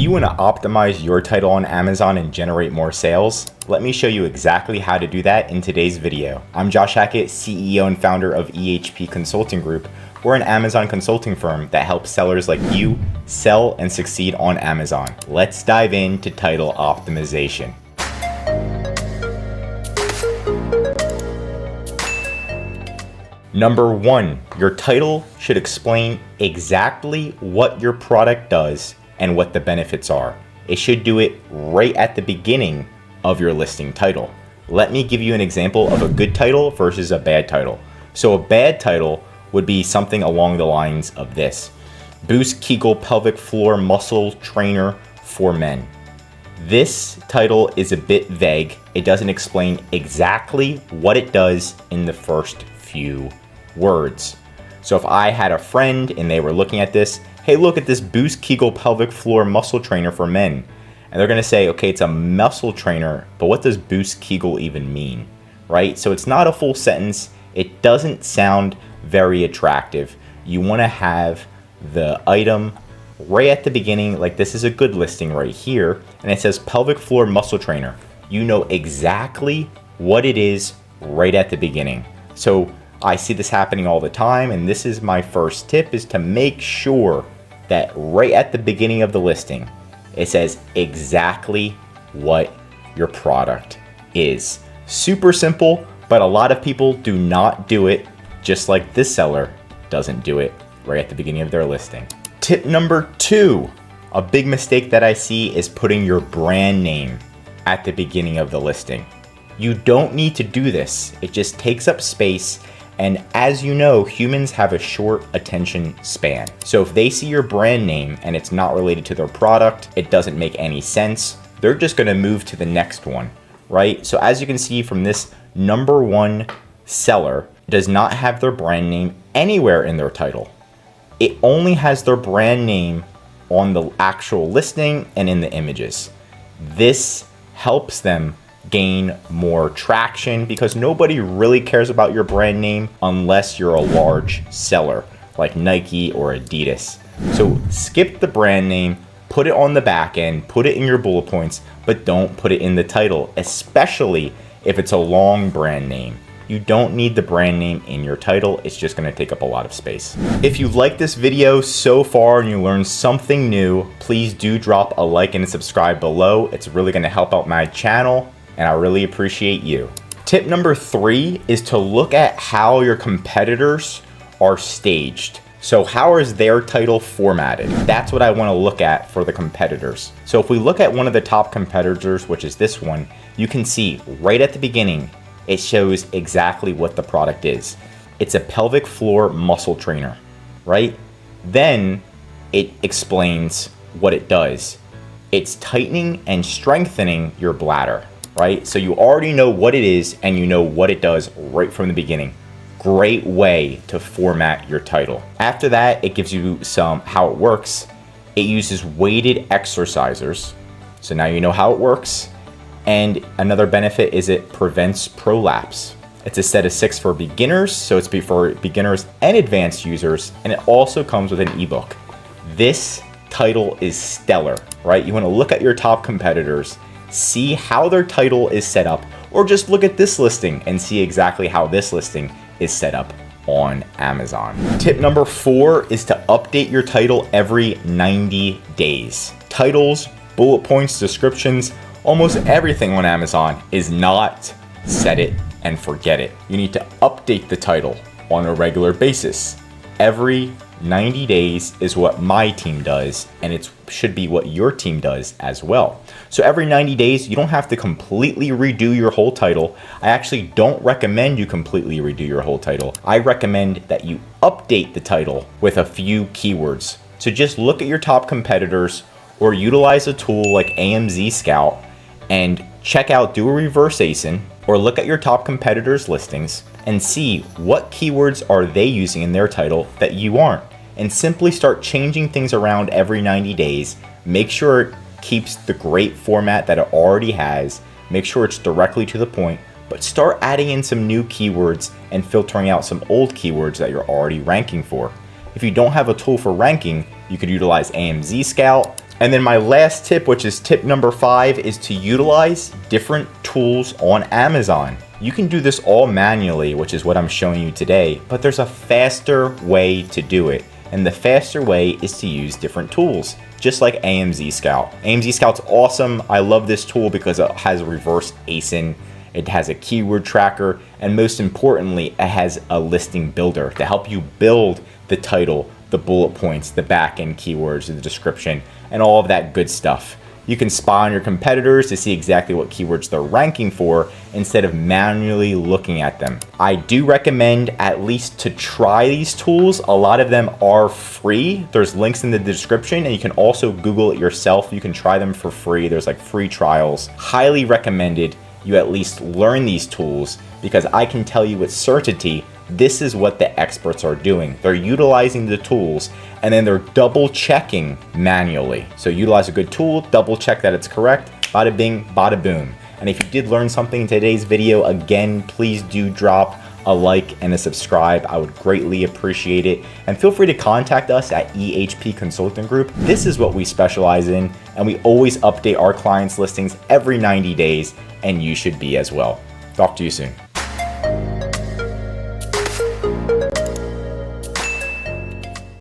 you want to optimize your title on Amazon and generate more sales? Let me show you exactly how to do that in today's video. I'm Josh Hackett, CEO and founder of EHP Consulting Group. We're an Amazon consulting firm that helps sellers like you sell and succeed on Amazon. Let's dive into title optimization. Number one, your title should explain exactly what your product does and what the benefits are. It should do it right at the beginning of your listing title. Let me give you an example of a good title versus a bad title. So a bad title would be something along the lines of this: Boost Kegel Pelvic Floor Muscle Trainer for Men. This title is a bit vague. It doesn't explain exactly what it does in the first few words. So if I had a friend and they were looking at this, hey, look at this Boost Kegel Pelvic Floor Muscle Trainer for Men. And they're gonna say, okay, it's a muscle trainer, but what does Boost Kegel even mean, right? So it's not a full sentence. It doesn't sound very attractive. You wanna have the item right at the beginning, like this is a good listing right here, and it says pelvic floor muscle trainer. You know exactly what it is right at the beginning. So I see this happening all the time, and this is my first tip, is to make sure that right at the beginning of the listing, it says exactly what your product is. Super simple, but a lot of people do not do it, just like this seller doesn't do it right at the beginning of their listing. Tip number two, a big mistake that I see is putting your brand name at the beginning of the listing. You don't need to do this. It just takes up space. And as you know, humans have a short attention span. So if they see your brand name and it's not related to their product, it doesn't make any sense, they're just gonna move to the next one, right? So as you can see from this number one seller, does not have their brand name anywhere in their title. It only has their brand name on the actual listing and in the images. This helps them gain more traction because nobody really cares about your brand name unless you're a large seller like Nike or Adidas. So skip the brand name, put it on the back end, put it in your bullet points, but don't put it in the title, especially if it's a long brand name. You don't need the brand name in your title. It's just gonna take up a lot of space. If you've liked this video so far and you learned something new, please do drop a like and subscribe below. It's really gonna help out my channel, and I really appreciate you. Tip number three is to look at how your competitors are staged. So how is their title formatted? That's what I want to look at for the competitors. So if we look at one of the top competitors, which is this one, you can see right at the beginning, it shows exactly what the product is. It's a pelvic floor muscle trainer, right? Then it explains what it does. It's tightening and strengthening your bladder, right? So you already know what it is and you know what it does right from the beginning. Great way to format your title. After that, it gives you how it works. It uses weighted exercisers. So now you know how it works. And another benefit is it prevents prolapse. It's a set of 6 for beginners, so it's for beginners and advanced users, and it also comes with an ebook. This title is stellar, right? You want to look at your top competitors, see how their title is set up, or just look at this listing and see exactly how this listing is set up on Amazon. Tip number 4 is to update your title every 90 days. Titles, bullet points, descriptions, almost everything on Amazon is not set it and forget it. You need to update the title on a regular basis. Every 90 days is what my team does, and it should be what your team does as well. So every 90 days, you don't have to completely redo your whole title. I actually don't recommend you completely redo your whole title. I recommend that you update the title with a few keywords. So just look at your top competitors or utilize a tool like AMZ Scout and check out, do a reverse ASIN, or look at your top competitors' listings and see what keywords are they using in their title that you aren't. And simply start changing things around every 90 days. Make sure it keeps the great format that it already has. Make sure it's directly to the point, but start adding in some new keywords and filtering out some old keywords that you're already ranking for. If you don't have a tool for ranking, you could utilize AMZ Scout And then my last tip, which is tip number 5, is to utilize different tools on Amazon. You can do this all manually, which is what I'm showing you today, but there's a faster way to do it. And the faster way is to use different tools, just like AMZ Scout. AMZ Scout's awesome. I love this tool because it has reverse ASIN. It has a keyword tracker, and most importantly, it has a listing builder to help you build the title, the bullet points, the back-end keywords, the description, and all of that good stuff. You can spy on your competitors to see exactly what keywords they're ranking for instead of manually looking at them. I do recommend at least to try these tools. A lot of them are free. There's links in the description, and you can also Google it yourself. You can try them for free. There's like free trials. Highly recommended you at least learn these tools, because I can tell you with certainty this is what the experts are doing. They're utilizing the tools and then they're double checking manually. So utilize a good tool, double check that it's correct, bada bing, bada boom. And if you did learn something in today's video, again, please do drop a like and a subscribe. I would greatly appreciate it. And feel free to contact us at EHP Consulting Group. This is what we specialize in, and we always update our clients' listings every 90 days, and you should be as well. Talk to you soon.